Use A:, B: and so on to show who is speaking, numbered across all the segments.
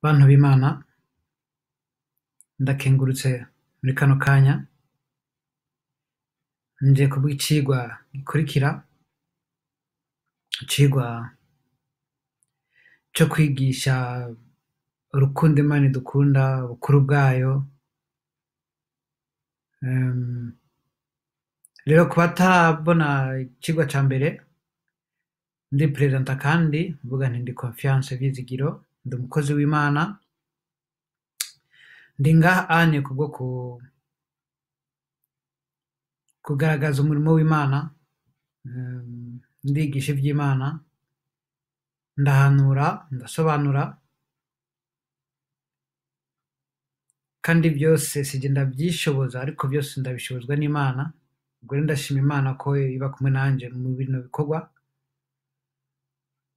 A: Bantu b'Imana, ndakengurutse muri kano kanya, nje kuvuga icigwa gikurikira, icigwa co kwigisha urukundo Imana idukunda, ubukuru bwayo. Rero ku batarabona icigwa ca mbere, ndipresenta kandi mvuga nti ndi Confiance Vyizigiro, ndi umukozi w'Imana, ndi ngaha anye kubwo kugaragaza umurimo w'Imana, ndigisha ivy'Imana, ndahanura, ndasobanura, kandi vyose sije ndavyishoboza ariko vyose ndabishobozwa n'Imana. Ubwo rero ndashima Imana ko iba kumwe nanje mu bino bikorwa.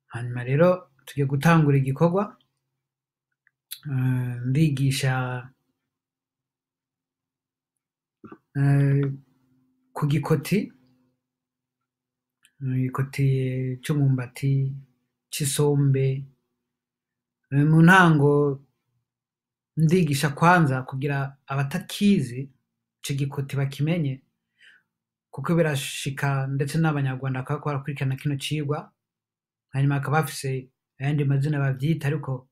A: Hanyuma rero tugiye gutangura igikorwa, ndigisha ku gikoti c'umwumbati, c'isombe. Mu ntango ndigisha kwanza kugira abatakizi ico gikoti bakimenye, kuko birashika ndetse n'abanyarwanda bakaba bariko barakurikirana kino cigwa, hanyuma bakaba bafise ayandi mazina bavyita, ariko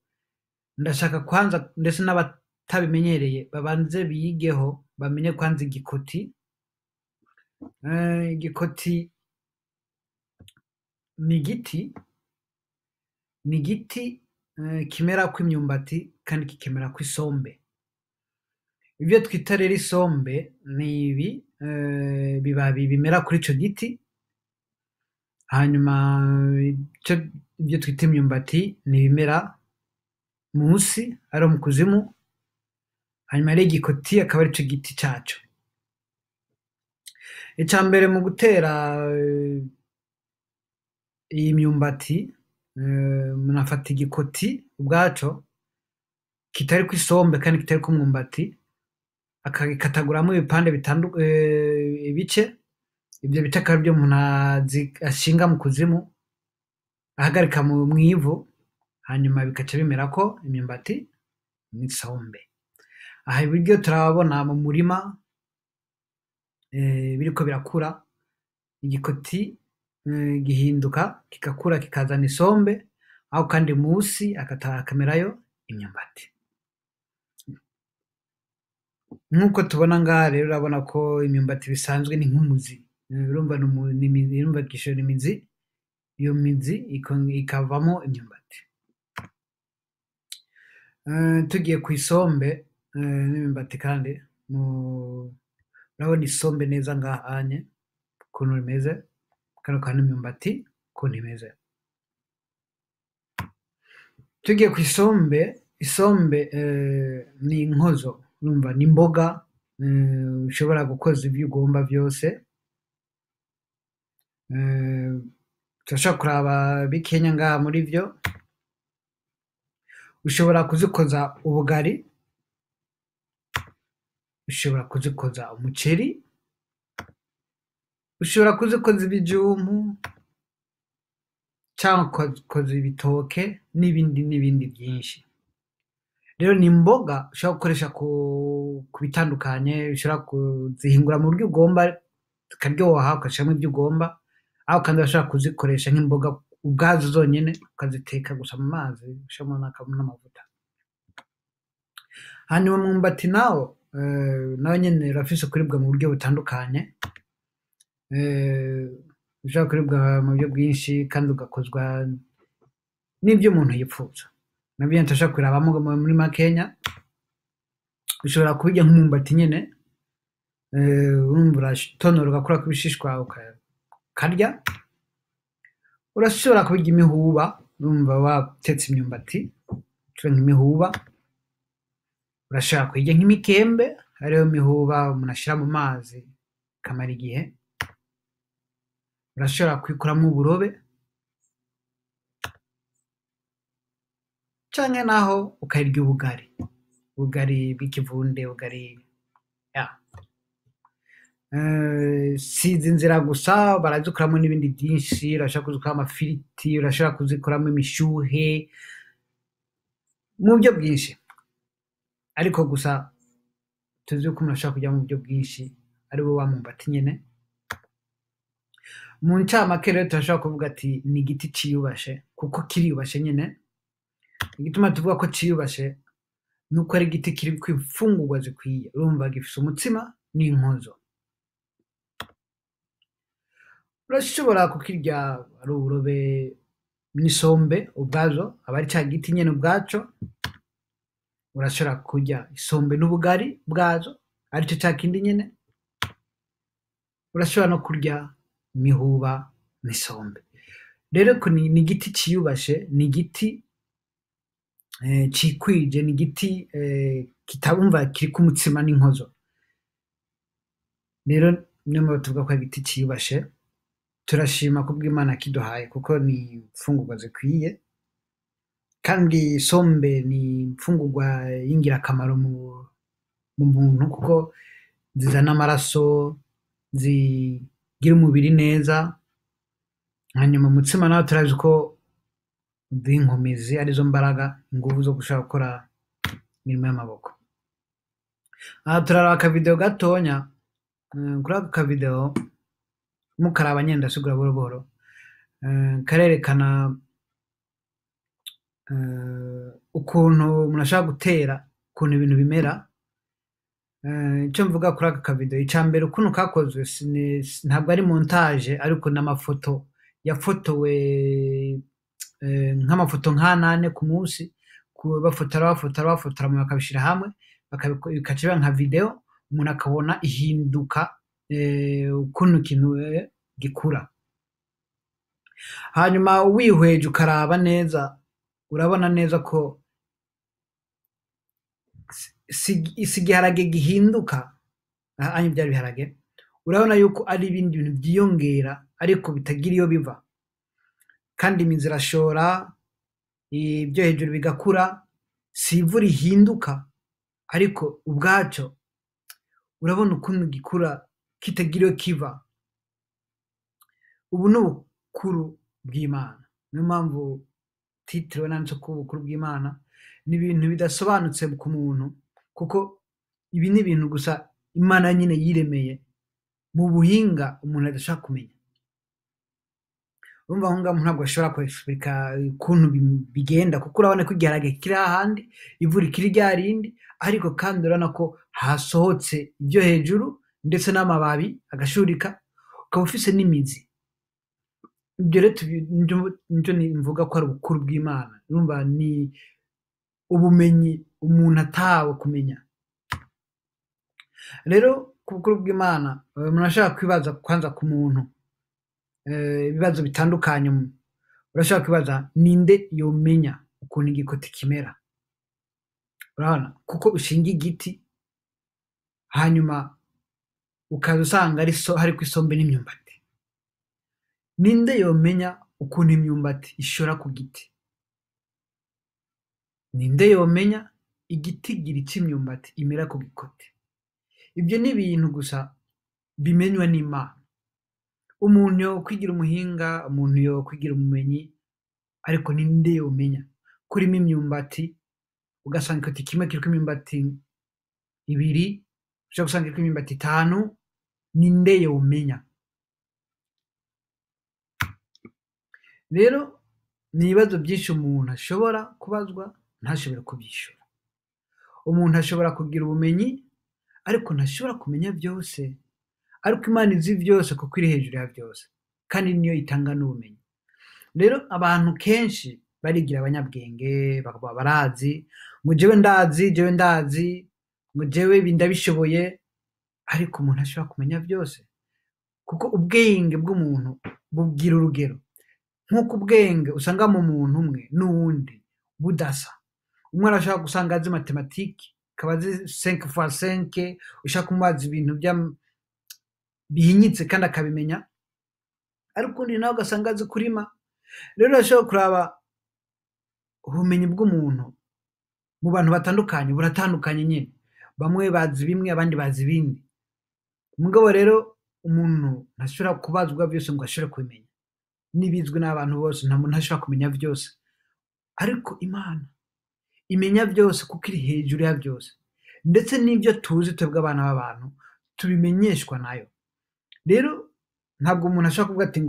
A: ndashaka kwanza ndetse n'abatabimenyereye babanze biyigeho, bamenye kwanza igikoti. Igikoti ni igiti kimerako imyumbati kandi kikimerako isombe. Ivyo twita rero isombe ni ibi bibabi bimera kuri ico giti, hanyuma ivyo twita imyumbati ni ibimera musi ari mu kuzimu, hanyuma rero igikoti akaba arico giti caco. Ica mbere mu gutera iyi myumbati, umuntu afata igikoti ubwaco kitariko isombe kandi kitariko umwumbati, akagikataguramwo ibipande ibice. Ivyo bice akaba arivyo umuntu ashinga mu kuzimu, ahagarika mw'ivu, hanyuma bikaca bimerako imyumbati n'isombe. Aha iburyo turababona mu murima biriko birakura, igikoti gihinduka kigakura kikazana isombe, aho kandi musi hakamerayo imyumbati. Nk'uko tubona ngaha rero urabona ko imyumbati bisanzwe ni nk'umuzi, urumva urumva gishora imizi, iyo mizi ikavamo imyumbati. Tugiye kw'isombe n'imyumbati kandi, urabona isombe neza ngaha anye ukuntu rimeze, kano kandi imyumbati ukuntu imeze. Tugiye kw'isombe, isombe ni inkozo, urumva ni imboga ushobora gukoza ivyo ugomba vyose. Turashobora kuraba bikenya ngaha muri vyo. Ushobora kuzikoza ubugari, ushobora kuzikoza umuceri, ushobora kuzikoza ibijumbu, canke ukoza ibitoke n'ibindi vyinshi. Rero ni imboga ushobora gukoresha ku bitandukanye, ushobora kuzihingura mu buryo ugomba zikaryoha, ugashiramwo ivyo ugomba, ariko kandi urashobora kuzikoresha nk'imboga ubwazo zonyene, ukaziteka gusa mu mazi ushiramwo n'amavuta. Hanyuma umwumbati nawo nyene urafise kuribwa mu buryo butandukanye, ushobora kuribwa mu buryo bwinshi kandi ugakozwa n'ivyo umuntu yipfuza. Navyo nyene turashobora kubirabamwo muri makenya. Ushobora kubirya nk'umwumbati nyene, urumva uratonora ugakurako ibishishwa ukarya. Urashobora kubirya imihuba, urumva watetse imyumbati incuro nk'imihuba. Urashobora kuyirya nk'imikembe, hariho imihuba umuntu ashira mu mazi ikamara igihe. Urashobora kuyikoramwo uburobe, canke naho ukayirya ubugari bw'ikivunde, ubugari. Si izi nzira gusa, barazikoramwo n'ibindi vyinshi. Urashobora kuzikoramwo amafiriti, urashobora kuzikoramwo imishuhe, mu buryo bwinshi, ariko gusa tuzi yuko umuntu ashobora kurya mu buryo bwinshi ari wo wa mwumbati nyene. Mu ncamake rero turashobora kuvuga ati ni igiti ciyubashe kuko kiriyubashe nyene. Igituma tuvuga ko ciyubashe nuko ari igiti kiriko imfungurwa zikwiye. Urumva gifise umutsima n'inkozo. Urashobora kukirya ari uburobe n'isombe ubwazo, aba ari ca giti nyene ubwaco. Urashobora kurya isombe n'ubugari bwazo, arico ca kindi nyene. Urashobora no kurya imihuba n'isombe. Rero ko ni igiti ciyubashe, ni igiti cikwije, ni igiti kitabumva kiriko umutsima n'inkozo. Rero niyo mpamvu tuvuga ko ari igiti ciyubashe. Turashima kubw'Imana yakiduhaye kuko ni imfungurwa zikwiye, kandi isombe ni imfungurwa y'ingirakamaro mu muntu kuko zizana amaraso, zigira umubiri neza. Hanyuma umutsima nawo turazi ko uduha inkomezi, arizo mbaraga, inguvu zo gushobora gukora imirimo y'amaboko. Aha turaraba akavideo gatonya. Kuri ako kavideo mukaraba nyene ndasigura buhoro buhoro, karerekana ukuntu umuntu ashobora gutera, ukuntu ibintu bimera. Ico mvuga kuri aka kavideo, ica mbere ukuntu kakozwe ntabwo ari montage, ariko n'amafoto yafotowe nk'amafoto nk'8 ku munsi, bafotora hama bakabishira hamwe, bikaca biba nka video, umuntu akabona ihinduka ukuntu ikintu gikura. Hanyuma wihweje ukaraba neza, urabona neza ko si igiharage gihinduka, vyari ibiharage, urabona yuko ari ibindi bintu vyiyongera ariko bitagira iyo biva, kandi imizi irashora, ivyo hejuru bigakura. Si ivu rihinduka, ariko ubwaco urabona ukuntu gikura kitagira iyo kiva. Ubu ni ubukuru bw'Imana. Niyo mpamvu titiriwe nanditseko ubukuru bw'Imana. Ni ibintu bidasobanutse ku muntu, kuko ibi ni ibintu gusa Imana nyene yiremeye mu buhinga umuntu adashobora kumenya. Urumva aho ngaho ntabwo ashobora kwexplica ukuntu bigenda, kuko urabona ko igiharage kiri hahandi, ivu rikiri rya rindi, ariko kandi urabona ko hasohotse ivyo hejuru ndetse n'amababi agashurika, ukaba ufise n'imizi. Ivyo rero nivyo mvuga ko ari ubukuru bw'Imana. Urumva ni ubumenyi umuntu atawe kumenya. Rero ku bukuru bw'Imana, umuntu ashobora kwibaza kwanza ku muntu ibibazo bitandukanye. Urashobora kwibaza ninde yomenya ukuntu igikoti kimera? Urabona, kuko ushinga igiti hanyuma ukaza usanga hariko isombe n'imyumbati. Ninde yomenya ukuntu imyumbati ishora ku giti? Ninde yomenya igitigiri c'imyumbati imera ku gikoti? Ivyo ni ibintu gusa bimenywa n'Imana. Umuntu yokwigira umuhinga, umuntu yokwigira umumenyi, ariko ninde yomenya kurima imyumbati ugasanga igikoti kimwe kiriko imyumbati 2, ushobora gusanga kiriko imyumbati 5? Ninde yomenya? Rero ni ibibazo vyinshi umuntu ashobora kubazwa ntashobore kuvyishura. Umuntu ashobora kugira ubumenyi ariko ntashobora kumenya vyose, ariko Imana izi vyose kuko iri hejuru ya vyose, kandi niyo itanga n'ubumenyi. Rero abantu kenshi barigira abanyabwenge, bakaba barazi ngo jewe ndazi, ngo jewe ibi ndabishoboye, ariko umuntu ashobora kumenya vyose, kuko ubwenge bw'umuntu bugira urugero. Nk'uko ubwenge usanga mu muntu umwe n'uwundi budasa. Umwe arashobora gusanga azi matematike, akaba azi 5x5, ushaka kumubaza ibintu bihinyitse kandi akabimenya, ariko undi nawe ugasanga azi kurima. Rero urashobora kuraba ubumenyi bw'umuntu mu bantu batandukanye, buratandukanye nyene. Bamwe bazi bimwe, abandi bazi ibindi. Mugabo rero umuntu ntashobora kubazwa vyose ngo ashobore kubimenya. N'ibizwi n'abantu bose, nta muntu ashobora kumenya vyose, ariko Imana imenya byose kuko iri hejuru ya byose, ndetse n'ibyo tuzi twebwe abana b'abantu tubimenyeshwa nayo. Rero ntabwo umuntu ashobora kuvuga ati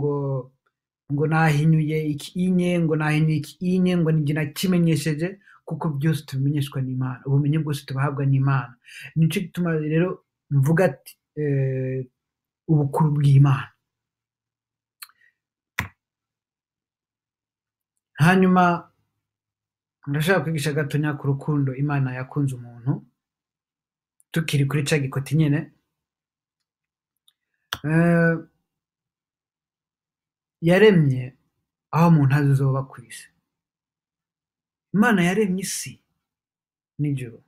A: ngo nahinyuye iki ngo nahinyuye iki ngo ni jye nakimenyesheje, kuko byose tubimenyeshwa n'Imana, ubumenyi bwose tubahabwa n'Imana. Nico gituma rero mvuga ati ubukuru bw'Imana. Hanyuma ndashaka kwigisha gatonya ku rukundo Imana yakunze umuntu, tukiri kuri ca gikoti nyene. Yaremye aho umuntu azoba kw'isi. Imana yaremye isi n'ijuru,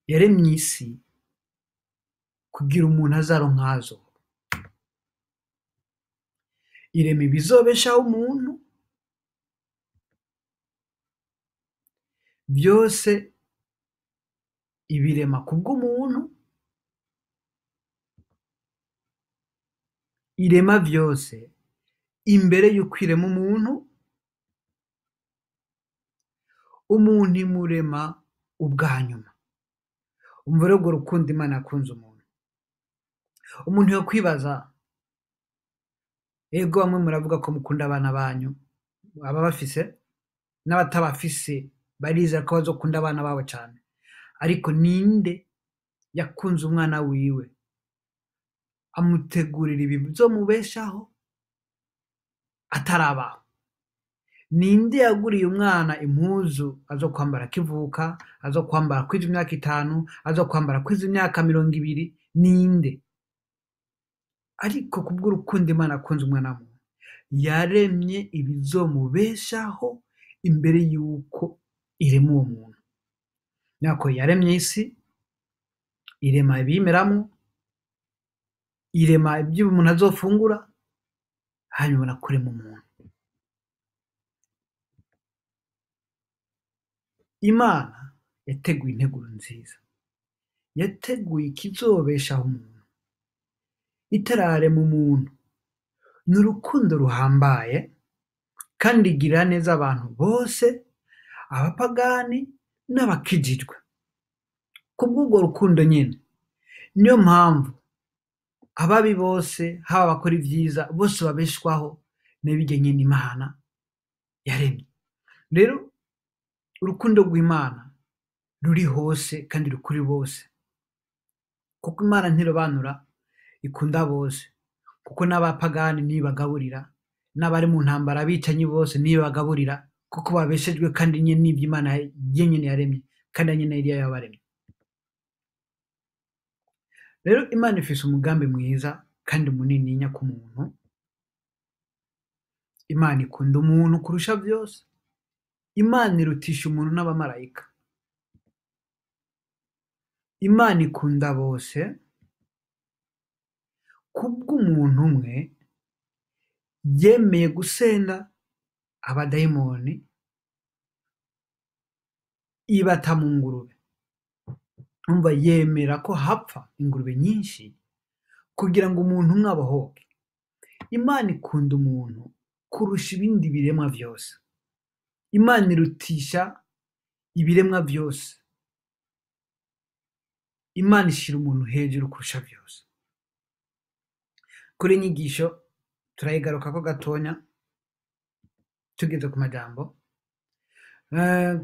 A: yaremye isi kugira umuntu azaronka aho azoba. Irema ibizobeshaho umuntu byose, ibirema kubw'umuntu, irema byose imbere y'uko irema umuntu imurema ubwa nyuma. Umva rero urwo rukundo Imana yakunze umuntu. Umuntu yokwibaza, ego bamwe muravuga ko mukunda abana banyu, ababafise n'abatabafise barizera ko bazokunda abana babo cane, ariko ninde yakunze umwana wiwe amutegurira ibintu bizomubeshaho atarabaho? Ninde yaguriye umwana impuzu azokwambara akivuka, azokwambara kwiza imyaka 5, azokwambara kwiza imyaka 20? Ninde? Ariko kubw'urukundo Imana yakunze umwana muntu, yaremye ibizomubeshaho imbere y'uko irema uwo muntu. Nako yaremye isi, irema ibiyimeramwo, irema ibyo umuntu azofungura, hanyuma nakurema umuntu. Imana yateguye integuro nziza, yateguye ikizobeshaho umuntu itararema umuntu. Ni urukundo ruhambaye kandi igirira neza abantu bose, abapagani n'abakijijwe. Kubw'urwo rukundo nyine niyo mpamvu ababi bose, haba abakora ibyiza, bose babeshwaho n'ibijya nyine Imana yaremye. Rero urukundo rw'Imana ruri hose kandi rukuri bose, kuko Imana ntirobanura, ikunda bose, kuko n'abapagani nibagaburira, n'abari mu ntambara abicanyi bose nibagaburira, kuko babeshejwe kandi nyine n'ibyo Imana yenyine yaremye, kandi nyine yari yabaremye. Rero Imana ifise umugambi mwiza kandi munininya ku muntu. Imana ikunda umuntu kurusha byose. Imana irutisha umuntu n'abamarayika. Imana ikunda bose. Kubw'umuntu umwe yemeye gusenda abadayimoni, ibata mu ngurube. Umva, yemera ko hapfa ingurube nyinshi kugira ngo umuntu umwe abohoke. Imana ikunda umuntu kurusha ibindi biremwa byose. Imana irutisha ibiremwa byose. Imana ishira umuntu hejuru kurusha byose. Kuri inyigisho turayigaruka ko gatonya tugeze ku majambo.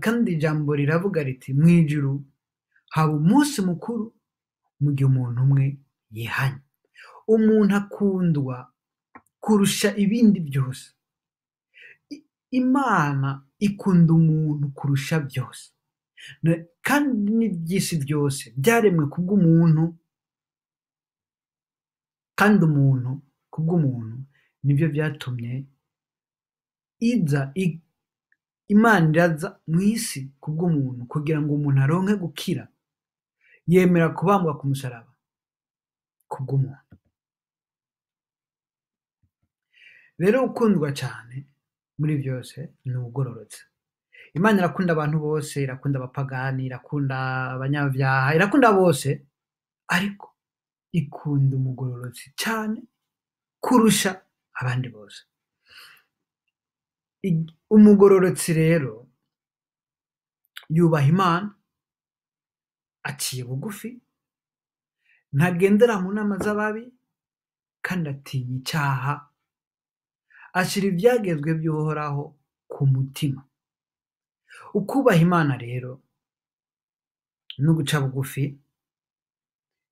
A: Kandi ijambo riravuga riti, mwijuru haba umunsi mukuru mu gihe umuntu umwe yihanye. Umuntu akundwa kurusha ibindi byose. Imana ikunda umuntu kurusha byose, kandi n'iby'isi byose byaremwe kubw'umuntu, kandi umuntu kubw'umuntu nibyo byatumye Imana iraza mu isi kubw'umuntu kugira ngo umuntu aronke gukira. Yemera kubambwa ku musaraba kubw'umuntu. Rero ukundwa cyane muri byose ni ugororotse. Imana irakunda abantu bose, irakunda abapagani, irakunda abanyabyaha, irakunda bose, ariko ikunda umugororotsi cyane kurusha abandi bose. Umugororotsi rero yubaha Imana, aciye bugufi, ntagendera mu nama z'ababi, kandi atinya icyaha, ashyira ibyagezwe by'uhoraho ku mutima. Ukubaha Imana rero no guca bugufi,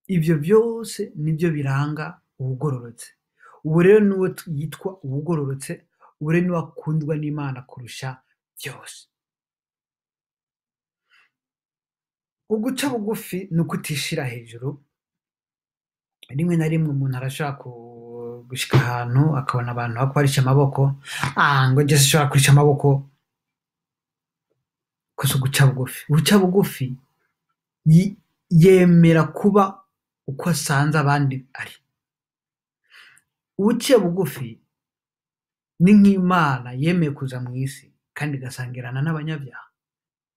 A: ibyo byose nibyo biranga ubugororotse. Ubu rero niwe yitwa ubugororotse, ubu rero niwe akundwa n'Imana kurusha byose. Uguca bugufi ni ukutishira hejuru. Rimwe na rimwe umuntu arashobora gushika ahantu akabona abantu bakwarisha amaboko, ngo njye sinshobora kurisha amaboko. Gusa uguca bugufi, uguca bugufi yemera kuba uko asanze abandi ari. Uciye bugufi ni nk'Imana yemeye kuza mu isi kandi igasangirana n'abanyabyaha,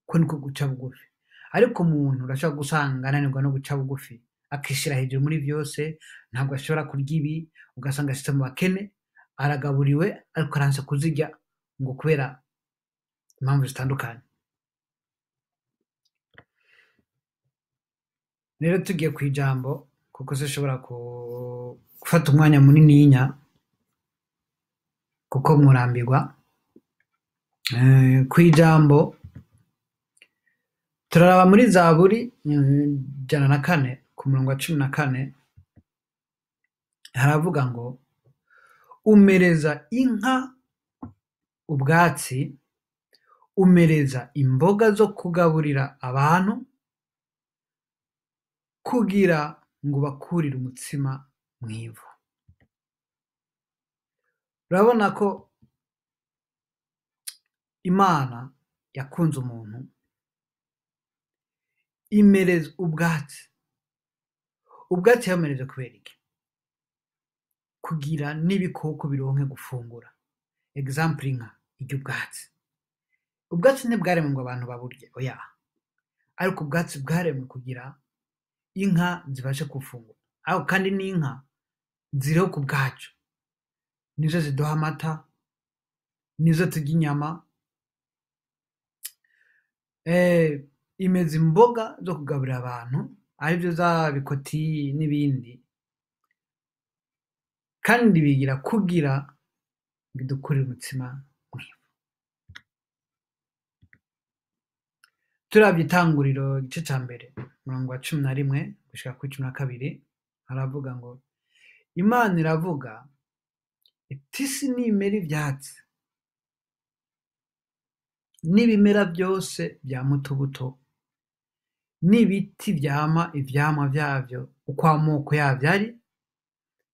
A: ko niko guca bugufi. Ariko umuntu urashobora gusanga ananirwa no guca bugufi, akishyira hejuru muri byose, ntabwo ashobora kurya ibi, ugasanga ashitse mu bakene, aragaburiwe ariko aranse kuzirya ngo kubera impamvu zitandukanye. Rero tugiye ku ijambo, kuko zishobora gufata umwanya munininya kuko murambirwa. Ku ijambo turaraba muri Zaburi 104 ku murongo wa 14, haravuga ngo umereza inka ubwatsi, umereza imboga zo kugaburira abantu, kugira ngo bakurire umutsima mu ivu. Urabona ko Imana yakunze umuntu, imereza ubwatsi. Ubwatsi yamereze kubera iki? Kugira n'ibikoko bironke gufungura. Example, inka irya ubwatsi. Ubwatsi ntibwaremwe ngo abantu baburye, oya, ariko ubwatsi bwaremwe kugira inka zibashe gufungura. Ariko kandi n'inka ziriho ku bwacu, nizo ziduha amata, nizo turya inyama. Imeza imboga zo kugaburira abantu, aribyo za bikoti n'ibindi, kandi bigira kugira bidukurire umutsima mwiza. Turavye Itanguriro igice ca mbere umurongo wa 11 gushika kuri 12, haravuga ngo Imana iravuga iti isi nimera ivyatsi n'ibimera byose byama utubuto, n'ibiti vyama ivyamwa vyavyo uko amoko yavyo ari,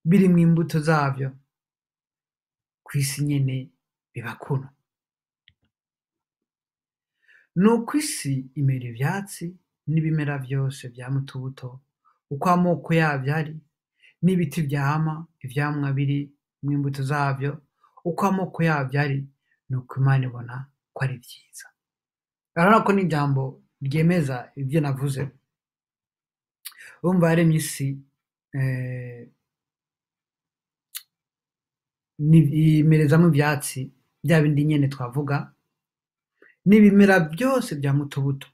A: birimwo imbuto zavyo, kw'isi nyene biba kuno. Nuko isi imera ivyatsi n'ibimera vyose vyama utubuto uko amoko yavyo ari, n'ibiti vyama ivyamwa birimwo imbuto zavyo uko amoko yavyo ari, nuko Imana ibona ko ari vyiza. Urabona ko n'ijambo ryemeza ivyo navuze. Urumva yaremye isi, imerezamwo ivyatsi bya bindi nyene twavuga, n'ibimera byose vyama utubuto,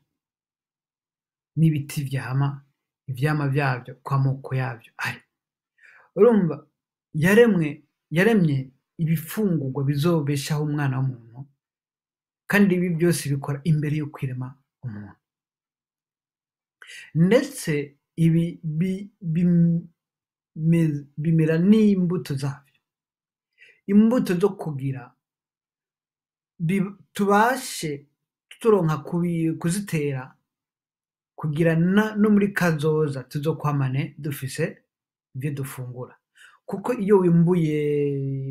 A: n'ibiti vyama ivyamwa vyavyo uko amoko yavyo ari. Urumva yaremye ibifungurwa bizobeshaho umwana w'umuntu, kandi ibi byose bikora imbere yo kwirema umuntu. Ndetse ibi bimera n'imbuto zavyo, imbuto zo kugira tubashe turonka kuzitera, kugira no muri kazoza tuzokwamane dufise ivyo dufungura. Kuko iyo wimbuye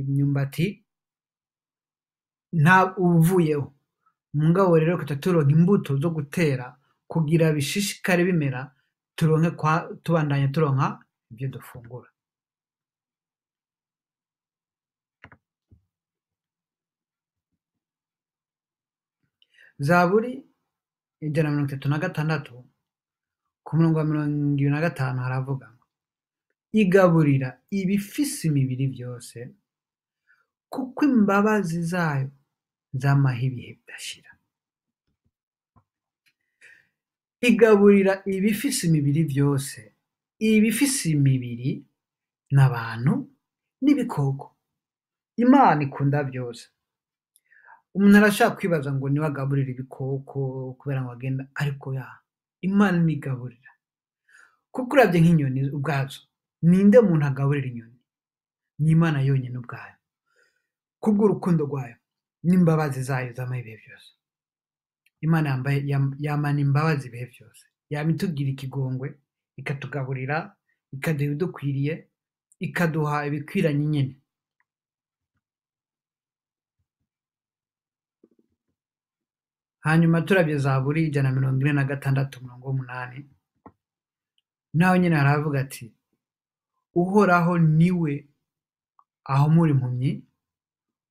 A: imyumbati nta uvuyeho, mugabo rero tuca turonka imbuto zo gutera kugira bishishikare bimera, tubandanya turonka ivyo dufungura. Zaburi 136 ku murongo wa 25 haravuga ngo igaburira ibifise imibiri byose, kuko imbabazi zayo zamaho ibihe bidashira. igaburira ibifise imibiri vyose, ibifise imibiri n'abantu n'ibikoko. Imana ikunda vyose. Umuntu arashaka kwibaza ngo niwe agaburira ibikoko kubera ngo agenda, ariko Imana niyo igaburira. Kuko uravye nk'inyoni ubwazo, ninde muntu agaburira inyoni? Ni Imana yonyene ubwayo, kubw'urukundo rwayo n'imbabazi zayo zama ibihe vyose. Imana yamana imbabazi ibihe vyose, yama itugira ikigongwe, ikatugaburira, ikaduha ibidukwiriye, ikaduha ibikwiranye nyene. Hanyuma turavye Zaburi 146:8, naho nyene haravuga ati, Uhoraho niwe ahumura impumyi,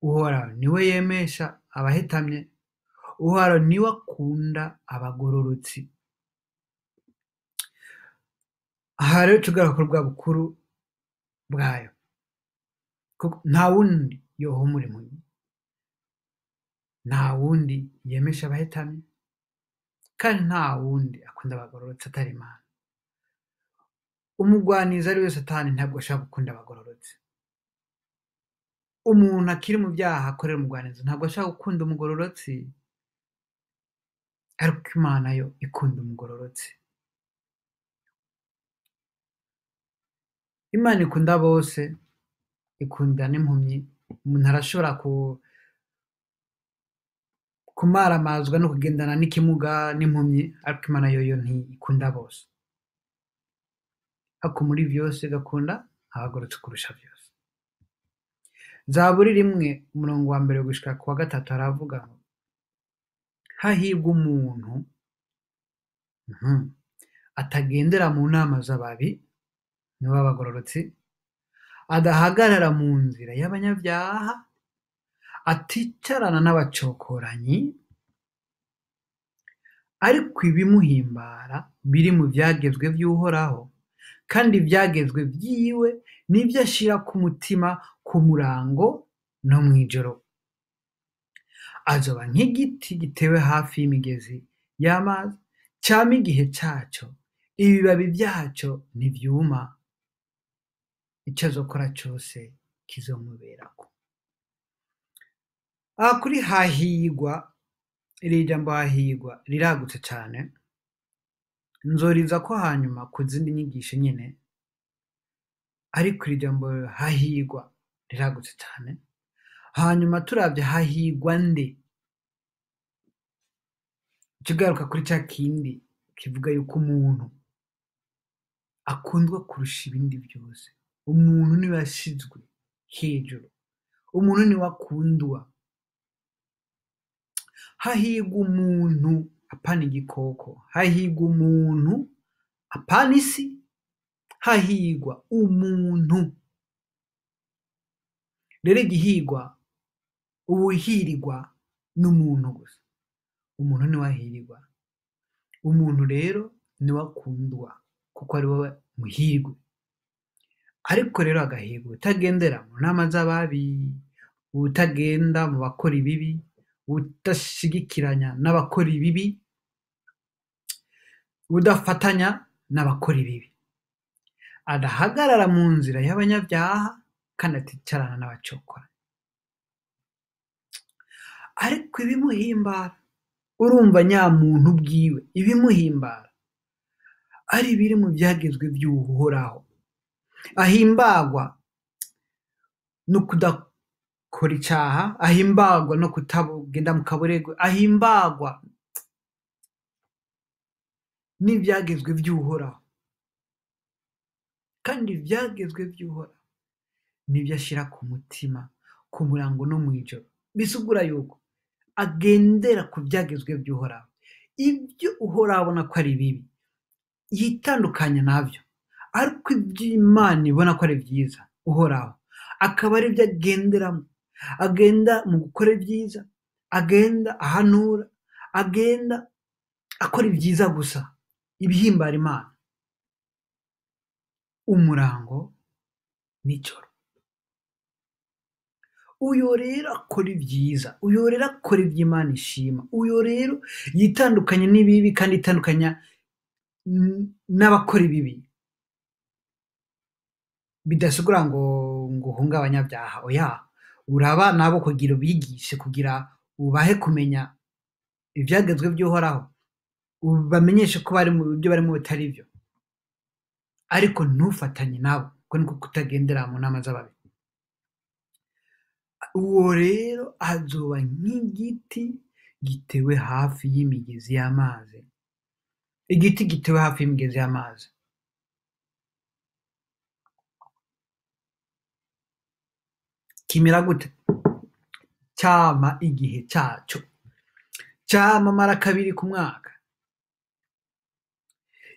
A: Uhoraho niwe yemesha abahetamye, Uhoraho niwe akunda abagororotsi. Aha rero tugaruka kuri bwa bukuru bwayo, kuko nta wundi yohumura impumyi, nta wundi yemesha abahetamye, kandi nta wundi akunda abagororotsi atari Imana. Umugwanizi ari we Satani ntabwo ashaka gukunda abagororotsi. Umuntu akiri mu vyaha akorera umugwanizi ntabwo ashaka gukunda umugororotsi, ariko Imana yo ikunda umugororotsi. Imana ikunda bose, ikunda n'impumyi. Umuntu arashobora kumaramazwa no kugendana n'ikimuga n'impumyi, ariko Imana yoyo ntikunda bose. Ariko muri vyose igakunda abagororotsi kurusha vyose. Zaburi 1:1 gushika ku wa 3 haravuga ngo, hahirwa umuntu atagendera mu nama z'ababi, nibo abagororotsi, adahagarara mu nzira y'abanyabyaha, aticarana n'abacokoranyi, ariko ibimuhimbara biri mu vyagezwe vy'Uhoraho, kandi ivyagezwe vyiwe nivyo ashira ku mutima ku murango no mw'ijoro. Azoba nk'igiti gitewe hafi y'imigezi y'amazi, cama igihe caco, ibibabi vyaco ntivyuma, ico azokora cose kizomuberako. Aha kuri hahirwa, iri jambo hahirwa riragutse cane, nzoriza ko hanyuma ku zindi nyigisho nyene, ariko iri jambo hahirwa riragutse cane. Hanyuma turavye hahirwa nde, tugaruka kuri ca kindi kivuga yuko umuntu akundwa kurusha ibindi vyose. Umuntu niwe yashizwe hejuru, umuntu niwe akundwa. Hahirwa umuntu apana igikoko, hahirwa umuntu apana isi, hahirwa umuntu. Rero igihirwa, uwuhirirwa n'umuntu gusa, umuntu niwe ahirirwa. Umuntu rero niwe akundwa kuko ari we muhirwe. Ariko rero agahirwa utagendera mu nama z'ababi, utagenda mu bakora ibibi, udashigikiranya n'abakora ibibi, udafatanya n'abakora ibibi, adahagarara mu nzira y'abanyabyaha, kandi aticarana n'abacokora. Ariko ibimuhimbara, urumva nyamuntu bwiwe ibimuhimbara ari biri mu vyagezwe vy'Uhoraho. Ahimbagwa no kudakora icaha, ahimbagwa no kutagenda mu kaburegwe, ahimbagwa n'ivyagezwe vy'Uhoraho. Kandi ivyagezwe vy'Uhoraho nivyo ashira ku mutima, ku murango no mw'ijoro. Bisigura yuko agendera ku vyagezwe vy'Uhoraho. Ivyo Uhoraho abona ko ari bibi yitandukanya navyo, ariko ivyo Imana ibona ko ari vyiza Uhoraho akaba ari vyo agenderamwo. Agenda mu gukora ivyiza, agenda ahanura, agenda akora ivyiza gusa, ibihimbara Imana, umurango n'ijoro. Uyo rero akora ivyiza, uyo rero akora ivyo Imana ishima, uyo rero yitandukanya n'ibibi kandi yitandukanya n'abakora ibibi bidasigura ngo uhunge abanyabyaha oya uraba nabo kugira ubigishe kugira ubahe kumenya ibyagezwe by'uhoraho bamenyeshe ko bari mu byo barimo bitari byo ariko ntufatanye nabo kuko niko kutagendera mu nama z'ababi uwo rero azoba nk'igiti gitewe hafi y'imigezi y'amazi igiti gitewe hafi y'imigezi y'amazi kimera gute cyama igihe cyaco cyamamara kabiri ku mwaka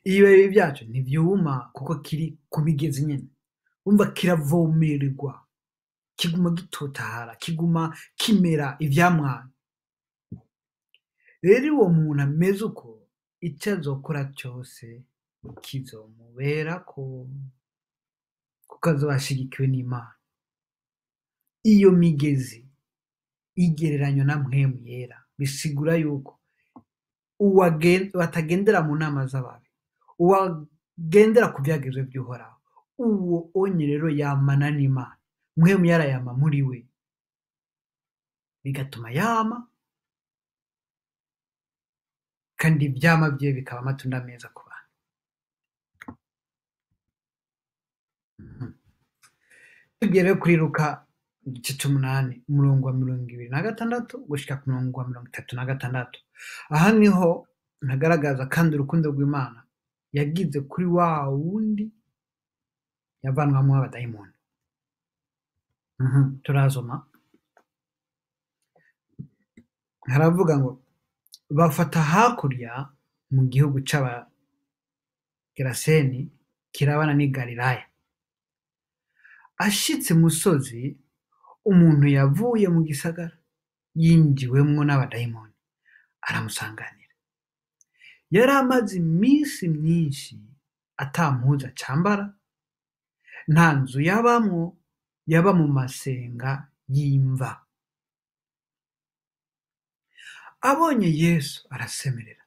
A: ibibabi byaco ntibyuma kuko kiri ku migezi nyine umva kiravomererwa kiguma gitotahara kiguma kimera ivyamwa rero uwo muntu ameze uko icyo azokora cyose kizomuberako kuko azoba ashigikiwe n'Imana iyo migezi igereranywa na mpwemu yera bisigura yuko batagendera mu nama z'ababi uwagendera ku byagezwe by'uhoraho uwo onye rero yamana n'Imana mpwemu yera yama muri we bigatuma yama kandi ivyama bye bikaba amatunda meza ku bantu tugiye rero kuri Luka igice c'umunani umurongo wa 26 gushika ku murongo wa 36 aha niho ntagaragaza kandi urukundo rw'Imana yagize kuri wa wundi yavanwamwo abadayimoni turazoma haravuga ngo bafata hakurya mu gihugu c'abageraseni kirabana n'i Galilaya ashitse musozi umuntu yavuye mu gisagara yinjiwemwo n'abadayimoni aramusanganira yari amaze iminsi myinshi ata mpuzu acambara nta nzu yabamwo yaba mu masenga y'imva abonye Yesu arasemerera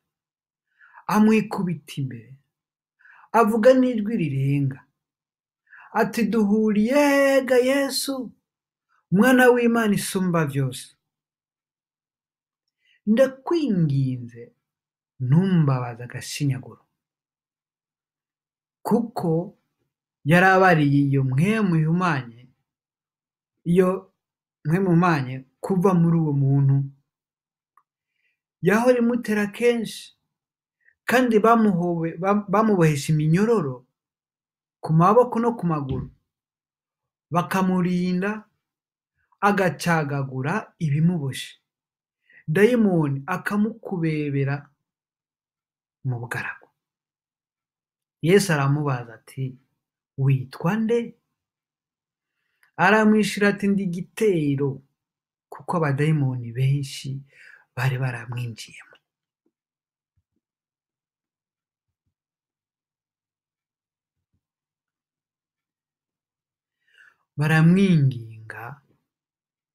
A: amwikubita imbere avuga n'ijwi rirenga ati duhuriye hega Yesu umwana w'Imana isumba byose ndakwinginze ntumbabaze agashinyaguro kuko yarabariye iyo mpwemu ihumanye kuva muri uwo muntu yahora imutera kenshi kandi bamubohesha iminyororo ku maboko no ku maguru bakamurinda agacagagura ibimuboshe dayimoni akamukubebera mu bugaragu Yesu aramubaza ati witwa nde aramwishura ati ndi Gitero kuko abadayimoni benshi bari baramwinjiyemo baramwinginga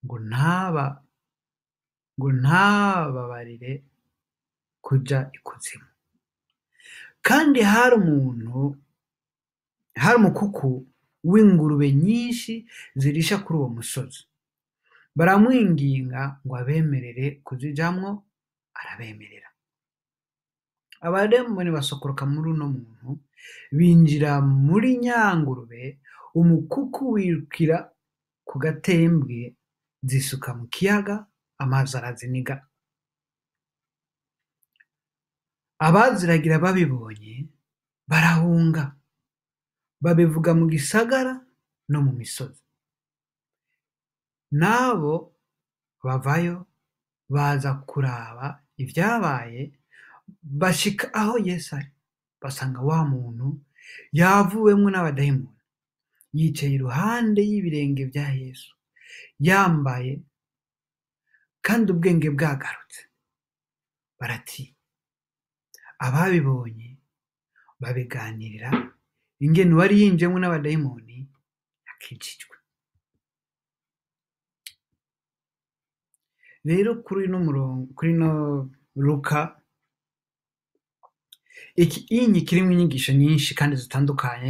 A: ngo ntababarire kuja ikuzimu kandi hari umukuku w'ingurube nyinshi zirisha kuri uwo musozi baramwinginga ngo abemerere kuzijamwo arabemerera abadayimoni basokoroka muri uno muntu binjira muri nyangurube umukuku wirukira ku gatembwe zisuka mu kiyaga amazi araziniga abaziragira babibonye barahunga babivuga mu gisagara no mu misozi nabo bavayo baza kuraba ibyabaye bashika aho Yesu ari basanga wa muntu yavuwemwo n'abadayimoni yicaye iruhande y'ibirenge bya Yesu yambaye kandi ubwenge bwagarutse barati ababibonye babiganirira ingene uwari yinjiyemwo n'abadayimoni akijijwe rero kuri no Luka Iki kirimwo inyigisho nyinshi kandi zitandukanye,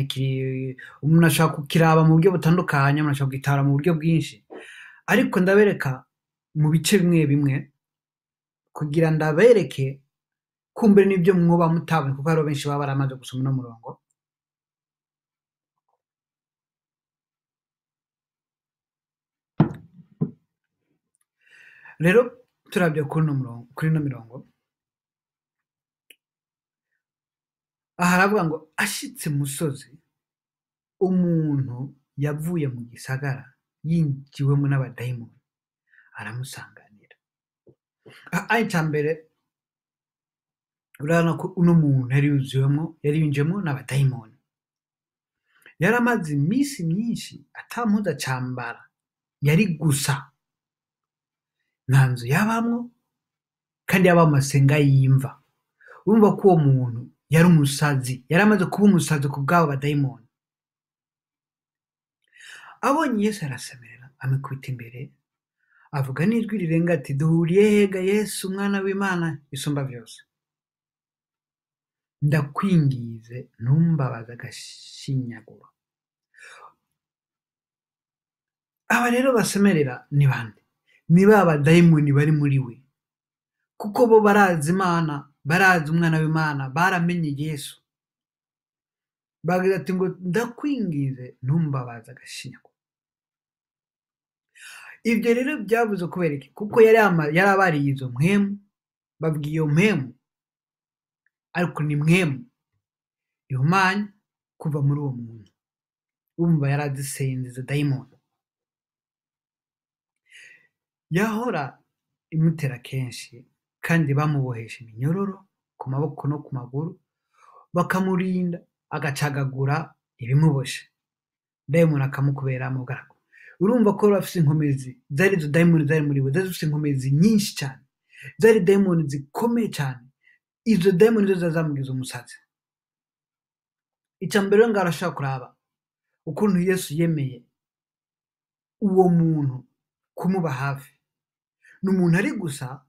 A: umuntu ashobora kukiraba mu buryo butandukanye, umuntu ashobora kugitahura mu buryo bwinshi, ariko ndabereka mu bice bimwe bimwe kugira ndabereke kumbere n'ibyo mwoba mutabonye, kuko hariho benshi baba baramaze gusoma uno murongo. Rero turavye kuri ino mirongo, aha haravuga ngo ashitse musozi, umuntu yavuye mu gisagara yinjiwemwo n'abadayimoni aramusanganira. Ica mbere urabona ko uno muntu yari yinjiwemwo n'abadayimoni, yari amaze imisi myinshi ata mpuzu acambara, yari gusa, nta nzu yabamwo, kandi yaba mu masenga y'imva. Urumva ko uwo muntu yari umusazi, yari amaze kuba umusazi ku bw'abo badayimoni. Abonye Yesu arasemerera, amukubita imbere, avuga n'ijwi rirenga ati, duhuriye hega Yesu umwana w'Imana isumba vyose, ndakwingize ntumbabaze agashinyaguro. Aba rero basemerera ni bande? Ni ba badayimoni bari muri we, kuko bo barazi Imana, barazi umwana w'Imana, baramenye Yesu. Bagira ati ngo ndakwingize ntumbabaze agashinyaguro. Ivyo rero vyavuze kubera iki? Kuko yari abariye izo mpwemu, babwiye iyo mpwemu, ariko ni mpwemu ihumanya kuva muri uwo muntu. Urumva yari azisenze izo dayimoni. Yahora imutera kenshi, kandi bamubohesha iminyororo ku maboko no ku maguru, bakamurinda agacagagura ibimuboshe, dayimoni akamukubera mugaragu. Urumva ko bafise inkomezi, zari izo dayimoni zari muri we, zari zifise inkomezi nyinshi cane, zari dayimoni zikomeye cane. Izo dayimoni zo zamugize umusazi. Ica mbere ngo arashaka kuraba ukuntu Yesu yemeye uwo muntu kumuba hafi. Ni umuntu ari gusa,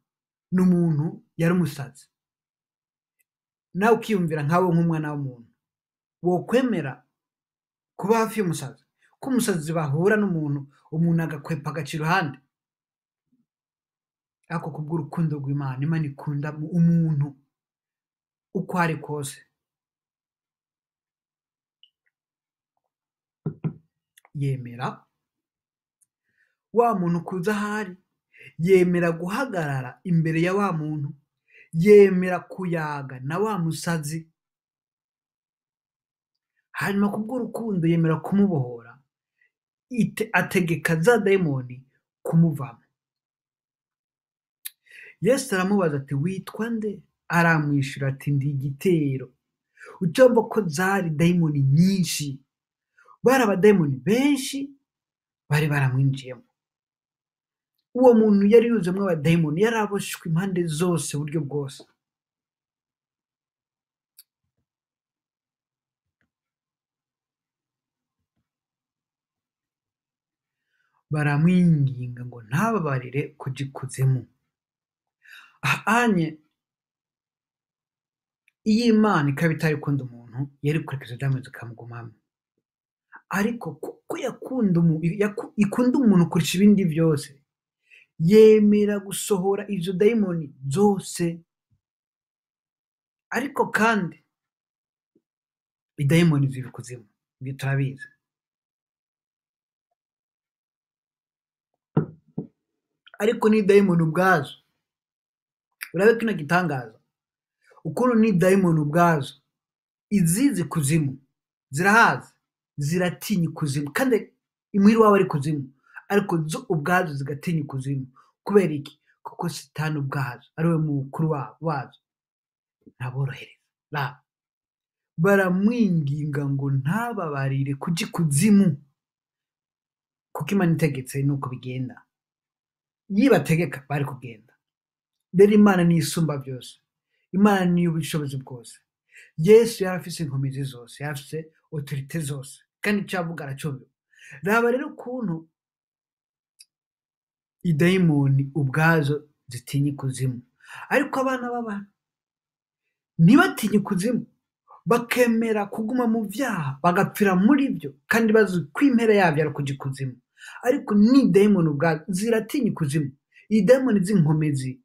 A: ni umuntu yari umusazi. Nawe ukiyumvira nkawe nk'umwana w'umuntu, wokwemera kuba hafi y'umusazi? Ko umusazi bahura n'umuntu, umuntu agakwepa agaca iruhande. Ariko kubw'urukundo rw'Imana, Imana ikunda umuntu uko ari kose, yemera wa muntu kuza ahari, yemera guhagarara imbere ya wa muntu, yemera kuyaga na wa musazi, hanyuma kubw'urukundo yemera kumubohora, ategeka za dayimoni kumuvamo. Yesu aramubaza ati, witwa nde? Aramwishura ati, ndi Igitero. Ucumva ko zari dayimoni nyinshi, bari abadayimoni benshi bari baramwinjiyemo. Uwo muntu yari yuzuyemwo abadayimoni, yari aboshwe impande zose, uburyo bwose. Baramwinginga ngo ntababarire kuja ikuzimu. Ahanye iyo Imana ikaba itari ikunda umuntu, yari kureka izo dayimoni zikamugumamwo. Ariko kuko ikunda umuntu kurusha ibindi vyose, yemera gusohora izo dayimoni zose. Ariko kandi idayimoni ziba ikuzimu, ivyo turabizi. Ariko n'idayimoni ubwazo, urabe kino gitangaza, ukuntu n'idayimoni ubwazo izizi ikuzimu, zirahazi, ziratinya ikuzimu, kandi imuhira iwabo ari ikuzimu, ariko zo ubwazo zigatinya ikuzimu. Kubera iki? Kuko Satani ubwazo ariwe mukuru wazo, ntaborohereza. Baramwinginga ngo ntababarire kuja ikuzimu, kuko Imana itegetse nuko bigenda. Yibategeka bari kugenda. Rero Imana niyo isumba vyose, Imana niyo ubushobozi bwose. Yesu yari afise inkomezi zose, yari afise autorite zose, kandi ico yavuga aracumva. Raba rero ukuntu idayimoni ubwazo zitinya ikuzimu, ariko abana b'abantu ntibatinye ikuzimu, bakemera kuguma mu vyaha bagapfira muri vyo kandi bazi ko impera yavyo ari ukuja ikuzimu. Ariko n'idayimoni ubwazo ziratinya ikuzimu. Idayimoni z'inkomezi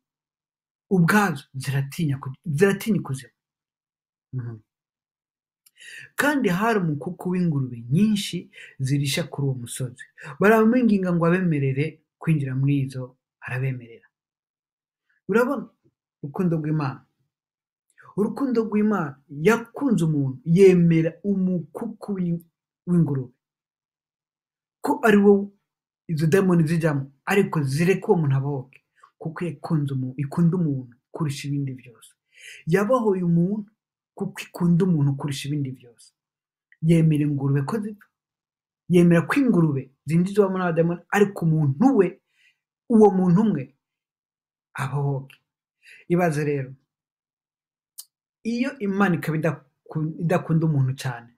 A: ubwazo ziratinya ikuzimu. Kandi hari umukuku w'ingurube nyinshi zirisha kuri uwo musozi. Baramwinginga ngo abemerere kwinjira muri izo, arabemerera. Urabona urukundo rw'Imana. Urukundo rw'Imana yakunze umuntu yemera umukuku w'ingurube ko ari wo izo dayimoni zijamo, ariko zireke uwo muntu abohoke kuko ikunda umuntu kurusha ibindi byose. Yabohoye umuntu kuko ikunda umuntu kurusha ibindi byose. Yemera ingurube ko zipfa, yemera ko ingurube zinjizwamo n'abadayimoni, ariko umuntu we, uwo muntu umwe abohoke. Ibaze rero, iyo Imana ikaba idakunda umuntu cyane,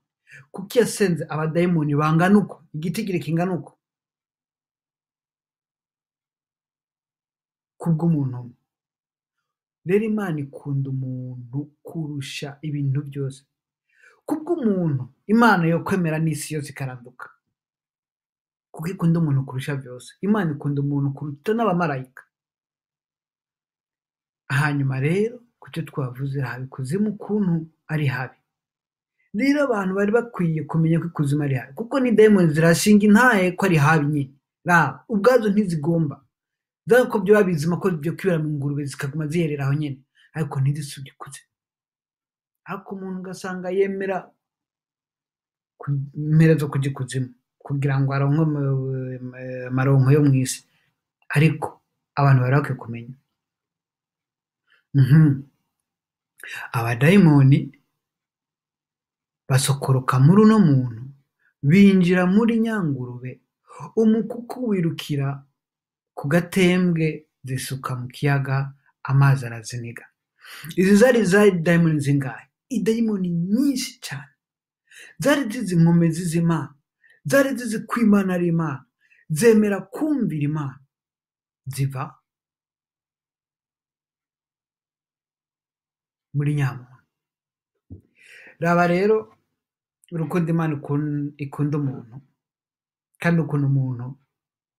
A: kuko yasenze abadayimoni bangana uko, igitigiri kingana uko, kubw'umuntu umwe. Rero Imana ikunda umuntu kurusha ibintu byose. Kubw'umuntu Imana yo kwemera n'isi yose ikaranduka, kuko ikunda umuntu kurusha byose. Imana ikunda umuntu kuruta n'abamarayika. Hanyuma rero kucyo twavuze habi ikuzimu ukuntu ari habi. Rero abantu bari bakwiye kumenya ko ikuzimu ari habi, kuko ni dayimoni zirashinga intahe ko ari habi nyine. Raba ubwazo ntizigomba, dore ko byo babizima ko byo kwibera mu ngurube zikaguma ziherera aho nyine, ariko ntizisubye ikuzimu. Ariko umuntu ugasanga yemera impera zo kujya ikuzimu kugira ngo aronke amaronko yo mu isi. Ariko abantu bari bakwiye kumenya, abadayimoni basokoroka muri uno muntu, binjira muri nyangurube, umukuku wirukira ku gatembwe, zisuka mu kiyaga, amazi araziniga. Izi zari dayimoni zingahe? Idayimoni nyinshi cyane. Zari zizi inkomezi z'Imana, zari zizi ko Imana ari Imana, zemera kumvira Imana, ziva muri nyamuntu. Raba rero urukundo Imana ikunda umuntu, kandi ukuntu umuntu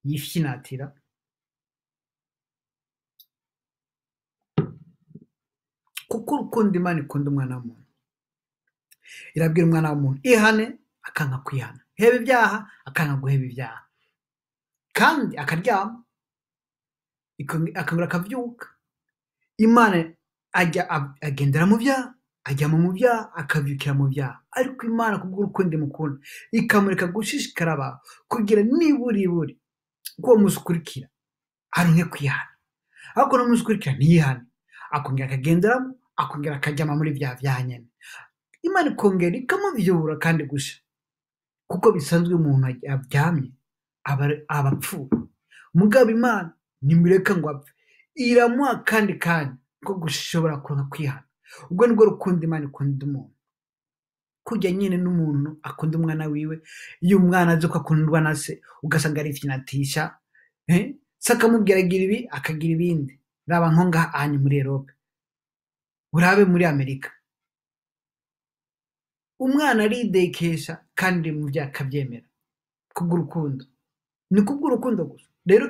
A: yifyinatira. Kuko urukundo Imana ikunda umwana w'umuntu, irabwira umwana w'umuntu ihane, akanga kwihana, heba ibyaha, akanga guheba ibyaha, kandi akaryama, akongera akavyuka. Imana agendera mu byaha, ajya mu byaha, akavyukira mu byaha. Ariko Imana kubw'urukundo imukunda, ikamureka gushishikara abantu kugira niburiburi ko uwo musi ukurikira aronke kwihana. Ariko no musi ukurikira ntiyihane, akongera akagenderamo, akongera akajyama muri bya byaha nyene. Imana ikongera ikamuvyura kandi gusha, kuko bisanzwe umuntu aryamye aba apfuye. Mugabo Imana ntimureka ngo apfe, iramuha kandi ko gushobora kuronka kwihana. Ubwo nibwo rukundo Imana ikunda umuntu. Kujya nyine n'umuntu akunda umwana wiwe, iyo umwana azi ko akundwa na se, ugasanga arifyinatisha, se akamubwira agira ibi akagira ibindi. Raba nko ngaha hanyu muri Europe, urabe muri Amerika, umwana aridekesha kandi mu byaha akabyemera kubw'urukundo. Ni kubw'urukundo gusa. Rero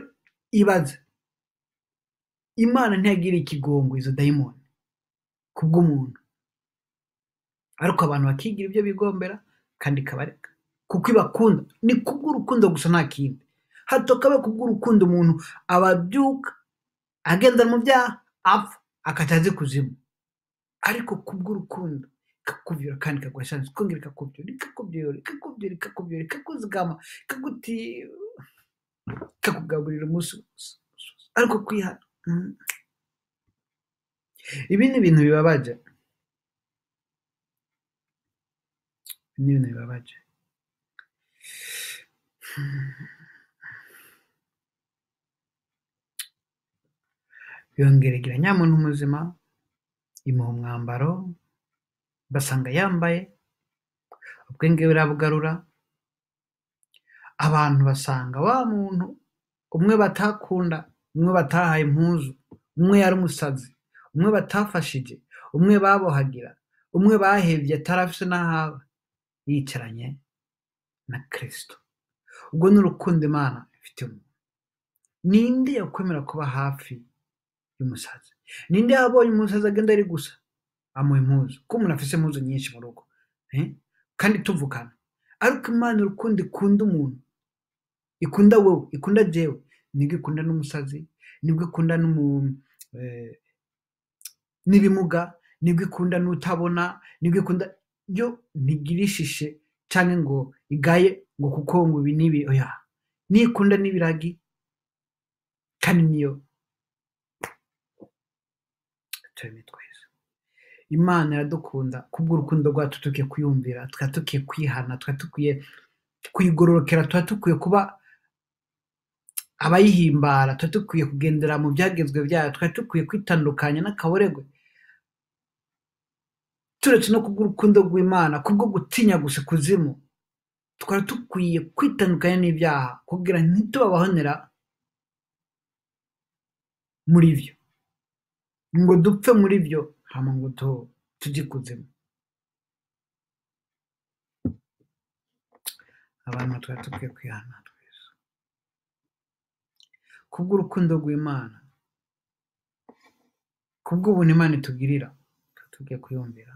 A: ibaze, Imana ntiyagira ikigongo izo dayimoni kubw'umuntu, ariko abantu bakigira ibyo bigombera kandi ikabareka kuko ibakunda. Ni kubw'urukundo gusa, nta kindi. Hato kabe kubw'urukundo umuntu ababyuka agenda mu byaha, apfa, akatazi kuzimu. Ariko kubw'urukundo ikakuvyura kandi ikaguha chance, ikongera ikakuvyura, ikakuzigama, ikakugaburira umunsi wose. Ariko kwihana, ibi ni ibintu bibabaje. Yongeregera nyamuntu muzima, imuha umwambaro, basanga yambaye, ubwenge burabugarura. Abantu basanga wa muntu umwe batakunda, umwe batahaye impuzu, umwe yari umusazi, umwe batafashije, umwe babohagira, umwe bahevye atarafise n'ahaba, yicaranye na Kristo. Ubwo ni urukundo Imana ifitiye umuntu. Ninde yokwemera kuba hafi y'umusazi? Ninde yabonye umusazi agenda ari gusa amuha impuzu? Ko umuntu afise impuzu nyinshi mu rugo, kandi tuvukana, ariko Imana urukundo ikunda umuntu, ikunda wewe, ikunda jewe, nibwo ikunda n'umusazi, nibwo ikunda n'ibimuga, nibwo ikunda n'utabona, nibwo ikunda, yo ntigira ishishe canke ngo igaye ngo kuko ngo ibi n'ibi, oya, niyo ikunda n'ibiragi, kandi niyo tureme twese. Imana iradukunda kubw'urukundo rwayo, tukwiye kuyumvira, tukaba dukwiye kwihana, tukaba dukwiye kuyigororokera, tukaba dukwiye kuba abayihimbara, tukaba dukwiye kugendera mu vyagezwe vyayo, tukaba dukwiye kwitandukanya n'akaboregwe, turetse no kubw'urukundo rw'Imana, kubwo gutinya gusa ikuzimu, tukaba dukwiye kwitandukanya n'ivyaha kugira ntitubabahonera muri vyo, ngo dupfe muri vyo hama ngo tuje ikuzimu. Abantu tukaba dukwiye kwihana twese kubw'urukundo rw'Imana, kubw'ubuntu Imana itugirira, tukaba dukwiye kuyumvira.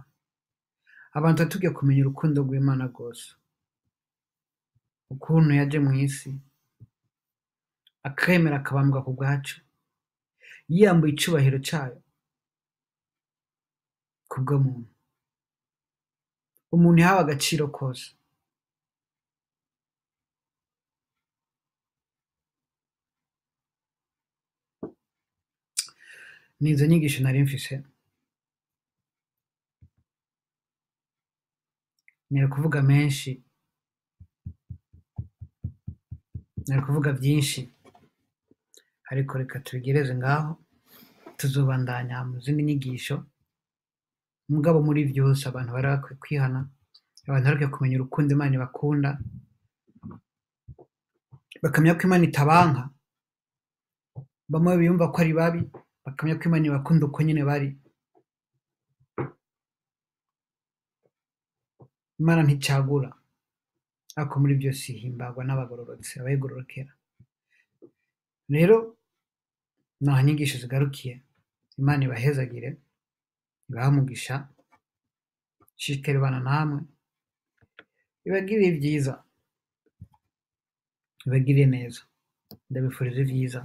A: Abantu tukaba dukwiye kumenya urukundo rw'Imana rwose, ukuntu yaje mw'isi akemera akabambwa ku bwacu, yiyambuye icubahiro cayo kubw'umuntu. Umuntu yahawe agaciro kose. Nizo nyigisho nari mfise, nari kuvuga menshi, nari kuvuga vyinshi, ariko reka tubigereze ngaho, tuzobandanya mu zindi nyigisho. Mugabo muri vyose abantu bari bakwiye kwihana, abantu bari bakwiye kumenya urukundo Imana ibakunda, bakamenya ko Imana itabanka, bamwe biyumva ko ari babi, bakamenya ko Imana ibakunda uko nyene bari. Imana nticagura, ariko muri vyose ihimbagwa n'abagororotsi, abayigororokera. Rero naho inyigisho zigarukiye, Imana ibahezagire, ibahe umugisha, ishishikare ibana namwe, ibagirire vyiza, ibagirire neza, ndabifurije ivyiza.